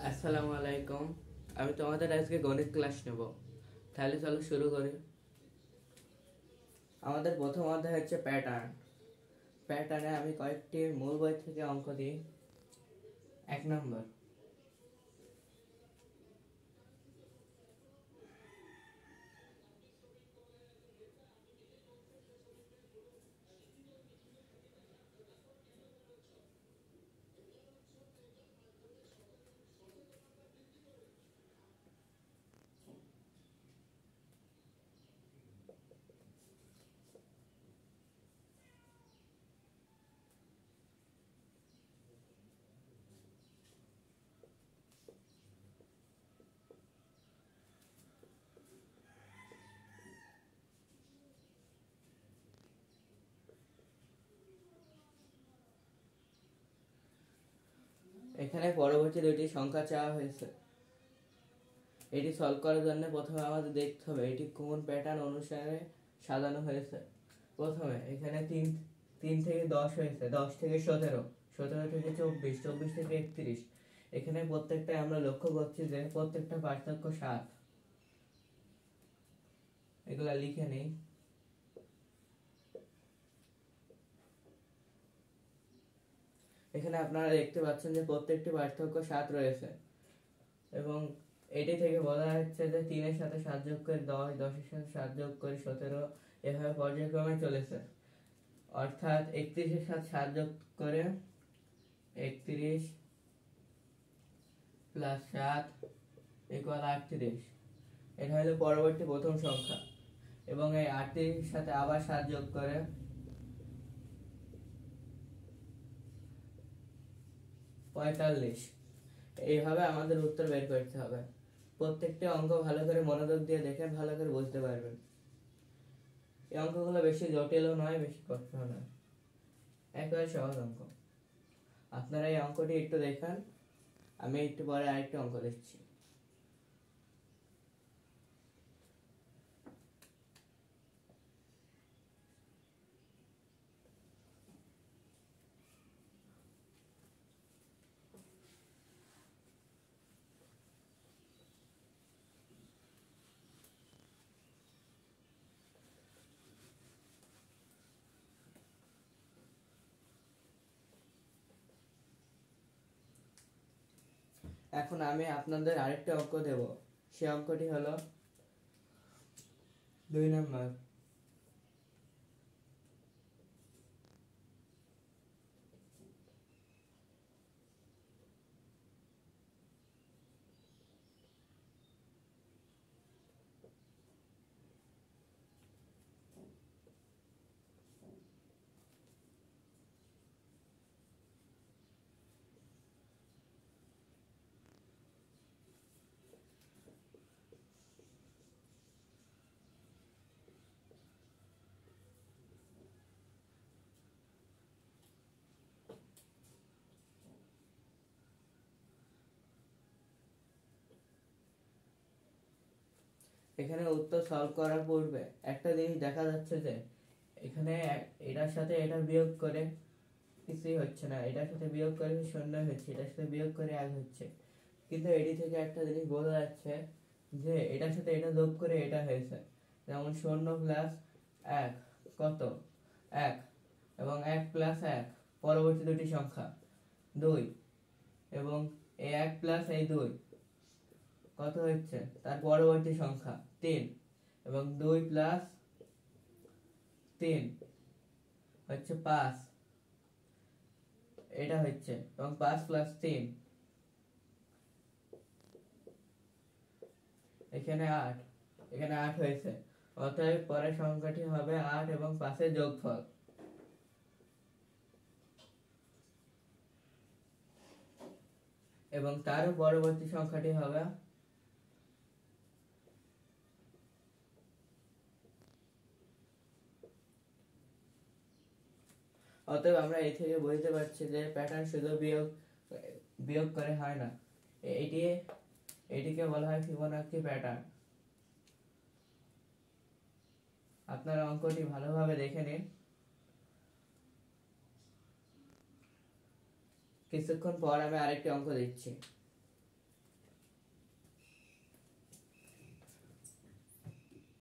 আসসালামু আলাইকুম। আমি তোমাদের আজকে গণিত ক্লাস নেব। তাহলে চলো শুরু করি। আমাদের প্রথম অধ্যায় হচ্ছে প্যাটার্ন। প্যাটার্নে আমি কয়েকটি মূল বই থেকে অঙ্ক দিই। 1 নম্বর, এখানে পরবর্তী দুটি সংখ্যা চাওয়া হয়েছে। এটি সলভ করার জন্য প্রথমে আমাদের দেখতে হবে এটি কোন প্যাটার্ন অনুসারে সাজানো হয়েছে। প্রথমে এখানে 3 থেকে 10 হয়েছে, 10 থেকে 17, 17 থেকে 24, 24 থেকে 31। এখানে প্রত্যেকটাই আমরা লক্ষ্য করছি যে প্রত্যেকটা পার্থক্য 7। এগুলা লিখে নেই। এখানে আপনারা দেখতে পাচ্ছেন যে প্রত্যেকটি পার্থক্য 7 রয়েছে এবং এটি থেকে বলা হচ্ছে যে 3 এর সাথে 7 যোগ করে 10, 10 এর সাথে 7 যোগ করে 17, এভাবে পর্যায়ক্রমে চলেছে। অর্থাৎ 31 এর সাথে 7 যোগ করে 31 প্লাস 7 ইকুয়াল 38। এটা হলো পরবর্তী প্রথম সংখ্যা এবং এই 38 এর সাথে আবার 7 যোগ করে 45। এইভাবে আমাদের উত্তর বের করতে হবে। প্রত্যেকটা অঙ্ক ভালো করে মনোযোগ দিয়ে দেখেন, ভালো করে বুঝতে পারবেন। এই অঙ্কগুলো বেশি জটিলও নয়, বেশি কঠিনও নয়, একেবারে সহজ অঙ্ক। আপনারা এই অঙ্কটি একটু দেখেন, আমি একটু পরে আরেকটা অঙ্ক দিচ্ছি। এখন আমি আপনাদের আরেকটা অঙ্ক দেব। সে অঙ্কটি হলো 2 নম্বর। এখানে উত্তর সলভ করার পূর্বে একটা জিনিস দেখা যাচ্ছে যে এখানে এটার সাথে এটা বিয়োগ করে কিছুই হচ্ছে না, এটার সাথে বিয়োগ করে 0 হচ্ছে, এটার সাথে বিয়োগ করে 1 হচ্ছে। কিন্তু এটি থেকে একটা জিনিস বোঝা যাচ্ছে যে এটার সাথে এটা যোগ করে এটা হয়েছে। যেমন 0 প্লাস 1 কত? 1, এবং 1 প্লাস 1 পরবর্তী দুটি সংখ্যা 2, এবং এই 1 প্লাস এই 2 কত হচ্ছে? তার পরবর্তী সংখ্যা 3, এবং 2 প্লাস 3 হচ্ছে 5, এটা হচ্ছে, এবং 5 প্লাস 3 এখানে 8, এখানে 8 হয়েছে। অতএব পরের সংখ্যাটি হবে 8 এবং 5 এর যোগফল। এবং তার পরবর্তী সংখ্যাটি হবে অতএব আমরা এই থেকে বুঝতে পারছি যে প্যাটার্ন শুধু বিয়োগ করে হয় না, এটিকে বলা হয় ফিবোনাচি প্যাটার্ন। আপনারা অঙ্কটি ভালোভাবে দেখে নিন। কিছুক্ষণ পর আমি আরেকটি অঙ্ক দিচ্ছি।